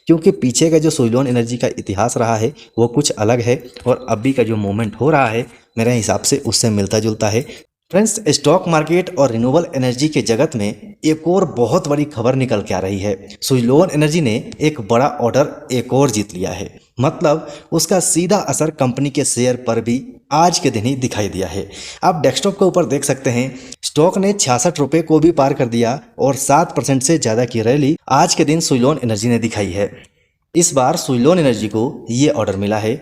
क्योंकि पीछे का जो सुइलोन एनर्जी का इतिहास रहा है वो कुछ अलग है और अभी का जो मूवमेंट हो रहा है मेरे हिसाब से उससे मिलता जुलता है। फ्रेंड्स, स्टॉक मार्केट और रिन्यूएबल एनर्जी के जगत में एक और बहुत बड़ी खबर निकल के आ रही है। सुइलोन एनर्जी ने एक बड़ा ऑर्डर एक और जीत लिया है। मतलब उसका सीधा असर कंपनी के शेयर पर भी आज के दिन ही दिखाई दिया है। आप डेस्कटॉप के ऊपर देख सकते हैं, स्टॉक ने 66 रुपये को भी पार कर दिया और 7% से ज़्यादा की रैली आज के दिन सुइलोन एनर्जी ने दिखाई है। इस बार सुइलोन एनर्जी को ये ऑर्डर मिला है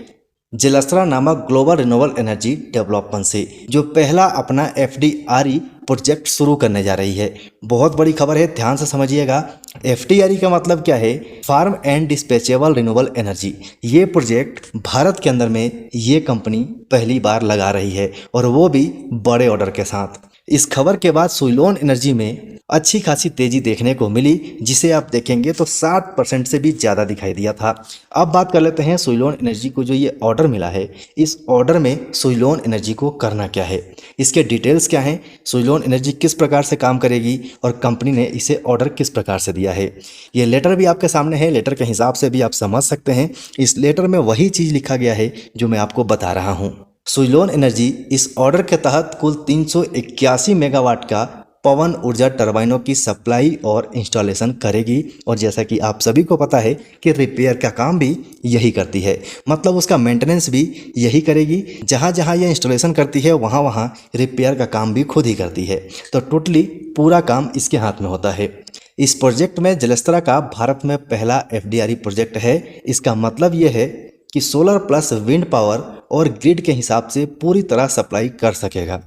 जेलस्ट्रा नामक ग्लोबल रिन्यूएबल एनर्जी डेवलपमेंट से, जो पहला अपना एफडीआरई प्रोजेक्ट शुरू करने जा रही है। बहुत बड़ी खबर है, ध्यान से समझिएगा। एफडीआरई का मतलब क्या है? Firm and dispatchable renewable energy. ये प्रोजेक्ट भारत के अंदर में ये कंपनी पहली बार लगा रही है और वो भी बड़े ऑर्डर के साथ। इस खबर के बाद सुइलोन एनर्जी में अच्छी खासी तेजी देखने को मिली, जिसे आप देखेंगे तो 60% से भी ज़्यादा दिखाई दिया था। अब बात कर लेते हैं सुइलोन एनर्जी को जो ये ऑर्डर मिला है, इस ऑर्डर में सुइलोन एनर्जी को करना क्या है, इसके डिटेल्स क्या हैं, सुइलोन एनर्जी किस प्रकार से काम करेगी और कंपनी ने इसे ऑर्डर किस प्रकार से दिया है। ये लेटर भी आपके सामने है, लेटर के हिसाब से भी आप समझ सकते हैं। इस लेटर में वही चीज़ लिखा गया है जो मैं आपको बता रहा हूँ। सुइलोन एनर्जी इस ऑर्डर के तहत कुल 381 मेगावाट का पवन ऊर्जा टर्बाइनों की सप्लाई और इंस्टॉलेशन करेगी। और जैसा कि आप सभी को पता है कि रिपेयर का काम भी यही करती है, मतलब उसका मेंटेनेंस भी यही करेगी। जहाँ जहाँ ये इंस्टॉलेशन करती है वहाँ वहाँ रिपेयर का काम भी खुद ही करती है। तो टोटली पूरा काम इसके हाथ में होता है। इस प्रोजेक्ट में जेलस्ट्रा का भारत में पहला एफडीआरई प्रोजेक्ट है। इसका मतलब ये है कि सोलर प्लस विंड पावर और ग्रिड के हिसाब से पूरी तरह सप्लाई कर सकेगा।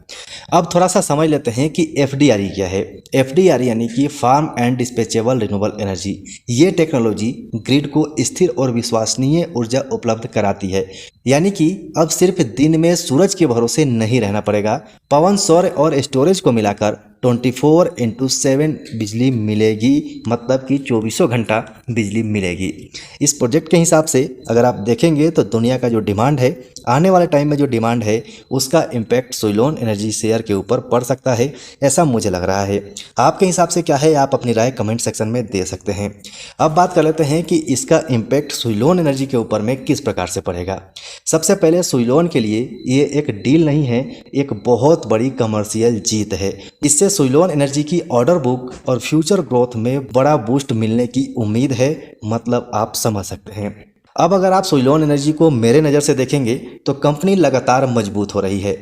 अब थोड़ा सा समझ लेते हैं कि एफडीआरई क्या है। एफडीआरई यानी कि firm and dispatchable renewable energy. ये टेक्नोलॉजी ग्रिड को स्थिर और विश्वसनीय ऊर्जा उपलब्ध कराती है, यानी कि अब सिर्फ दिन में सूरज के भरोसे नहीं रहना पड़ेगा। पवन, सौर और स्टोरेज को मिलाकर 24/7 बिजली मिलेगी, मतलब कि 24 घंटा बिजली मिलेगी। इस प्रोजेक्ट के हिसाब से अगर आप देखेंगे तो दुनिया का जो डिमांड है, आने वाले टाइम में जो डिमांड है, उसका इम्पैक्ट सुइलोन एनर्जी शेयर के ऊपर पड़ सकता है, ऐसा मुझे लग रहा है। आपके हिसाब से क्या है, आप अपनी राय कमेंट सेक्शन में दे सकते हैं। अब बात कर लेते हैं कि इसका इम्पैक्ट सुइलोन एनर्जी के ऊपर में किस प्रकार से पड़ेगा। सबसे पहले सुइलोन के लिए ये एक डील नहीं है, एक बहुत बड़ी कमर्शियल जीत है। इससे सुइलोन एनर्जी की ऑर्डर बुक और फ्यूचर ग्रोथ में बड़ा बूस्ट मिलने की उम्मीद है, मतलब आप समझ सकते हैं। अब अगर आप सुइलोन एनर्जी को मेरे नज़र से देखेंगे तो कंपनी लगातार मजबूत हो रही है।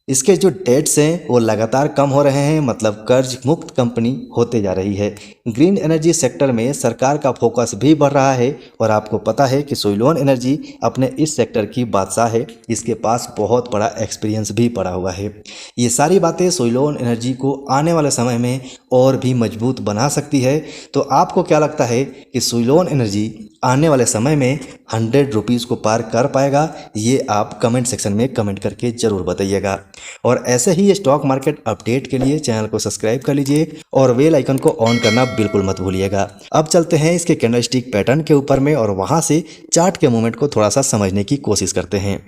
इसके जो डेट्स हैं वो लगातार कम हो रहे हैं, मतलब कर्ज मुक्त कंपनी होते जा रही है। ग्रीन एनर्जी सेक्टर में सरकार का फोकस भी बढ़ रहा है और आपको पता है कि सुइलोन एनर्जी अपने इस सेक्टर की बादशाह है। इसके पास बहुत बड़ा एक्सपीरियंस भी पड़ा हुआ है। ये सारी बातें सुइलोन एनर्जी को आने वाले समय में और भी मजबूत बना सकती है। तो आपको क्या लगता है कि सुइलोन एनर्जी आने वाले समय में 100 रुपीज़ को पार कर पाएगा? ये आप कमेंट सेक्शन में कमेंट करके ज़रूर बताइएगा। और ऐसे ही स्टॉक मार्केट अपडेट के लिए चैनल को सब्सक्राइब कर लीजिए और बेल आइकन को ऑन करना बिल्कुल मत भूलिएगा। अब चलते हैं इसके कैंडलस्टिक पैटर्न के ऊपर में और वहां से चार्ट के मूवमेंट को थोड़ा सा समझने की कोशिश करते हैं।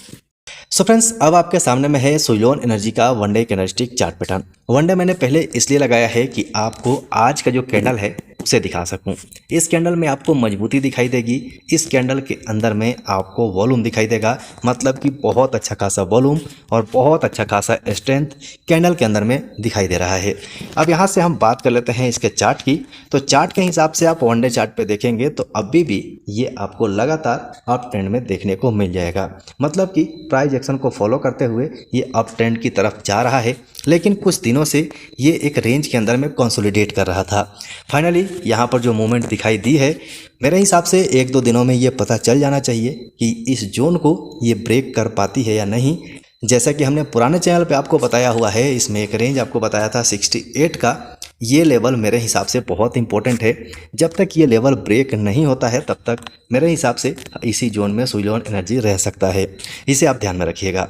सो फ्रेंड्स, अब आपके सामने में है सुइलोन एनर्जी का one day candlestick chart pattern. One day मैंने पहले इसलिए लगाया है कि आपको आज का जो कैंडल है उसे दिखा सकूं। इस कैंडल में आपको मजबूती दिखाई देगी, इस कैंडल के अंदर में आपको वॉल्यूम दिखाई देगा, मतलब कि बहुत अच्छा खासा वॉल्यूम और बहुत अच्छा खासा स्ट्रेंथ कैंडल के अंदर में दिखाई दे रहा है। अब यहाँ से हम बात कर लेते हैं इसके चार्ट की। तो चार्ट के हिसाब से आप वन डे चार्ट पे देखेंगे तो अभी भी ये आपको लगातार अप ट्रेंड में देखने को मिल जाएगा, मतलब कि प्राइस एक्शन को फॉलो करते हुए ये अप ट्रेंड की तरफ जा रहा है। लेकिन कुछ दिनों से ये एक रेंज के अंदर में कंसोलिडेट कर रहा था। फाइनली यहाँ पर जो मूवमेंट दिखाई दी है, मेरे हिसाब से 1-2 दिनों में ये पता चल जाना चाहिए कि इस जोन को ये ब्रेक कर पाती है या नहीं। जैसा कि हमने पुराने चैनल पे आपको बताया हुआ है, इसमें एक रेंज आपको बताया था 68 का। ये लेवल मेरे हिसाब से बहुत इंपॉर्टेंट है। जब तक ये लेवल ब्रेक नहीं होता है तब तक मेरे हिसाब से इसी जोन में सुइलोन एनर्जी रह सकता है, इसे आप ध्यान में रखिएगा।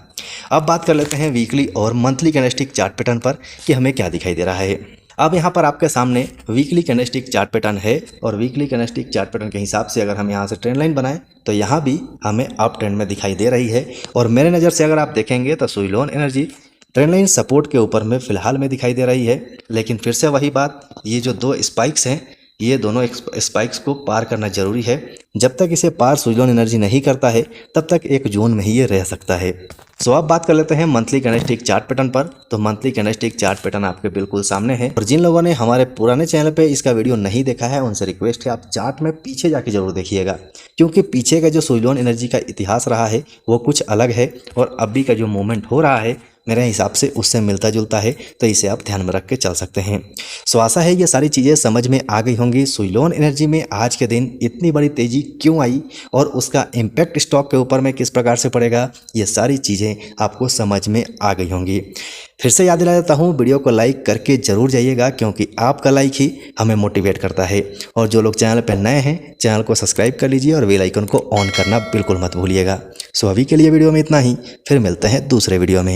अब बात कर लेते हैं वीकली और मंथली कैंडलस्टिक चार्ट पैटर्न पर कि हमें क्या दिखाई दे रहा है। अब यहाँ पर आपके सामने वीकली कैंडलस्टिक चार्ट पैटर्न है और वीकली कैंडलस्टिक चार्ट पैटर्न के हिसाब से अगर हम यहाँ से ट्रेंड लाइन बनाएं तो यहाँ भी हमें अप ट्रेंड में दिखाई दे रही है। और मेरे नज़र से अगर आप देखेंगे तो Suzlon energy trend line support के ऊपर में फिलहाल में दिखाई दे रही है। लेकिन फिर से वही बात, ये जो 2 स्पाइक्स हैं ये दोनों स्पाइक्स को पार करना जरूरी है। जब तक इसे पार सुजलॉन एनर्जी नहीं करता है तब तक एक जोन में ही ये रह सकता है। सो अब बात कर लेते हैं मंथली कैंडलस्टिक चार्ट पैटर्न पर। तो मंथली कैंडलस्टिक चार्ट पैटर्न आपके बिल्कुल सामने है और जिन लोगों ने हमारे पुराने चैनल पे इसका वीडियो नहीं देखा है उनसे रिक्वेस्ट है आप चार्ट में पीछे जाके जरूर देखिएगा, क्योंकि पीछे का जो सुजलॉन एनर्जी का इतिहास रहा है वो कुछ अलग है और अभी का जो मूवमेंट हो रहा है मेरे हिसाब से उससे मिलता जुलता है, तो इसे आप ध्यान में रख के चल सकते हैं। सो आशा है ये सारी चीज़ें समझ में आ गई होंगी। सुजलॉन एनर्जी में आज के दिन इतनी बड़ी तेज़ी क्यों आई और उसका इम्पैक्ट स्टॉक के ऊपर में किस प्रकार से पड़ेगा, ये सारी चीज़ें आपको समझ में आ गई होंगी। फिर से याद दिला देता हूँ, वीडियो को लाइक करके ज़रूर जाइएगा, क्योंकि आपका लाइक ही हमें मोटिवेट करता है। और जो लोग चैनल पर नए हैं चैनल को सब्सक्राइब कर लीजिए और बेल आइकन को ऑन करना बिल्कुल मत भूलिएगा। सो अभी के लिए वीडियो में इतना ही, फिर मिलते हैं दूसरे वीडियो में।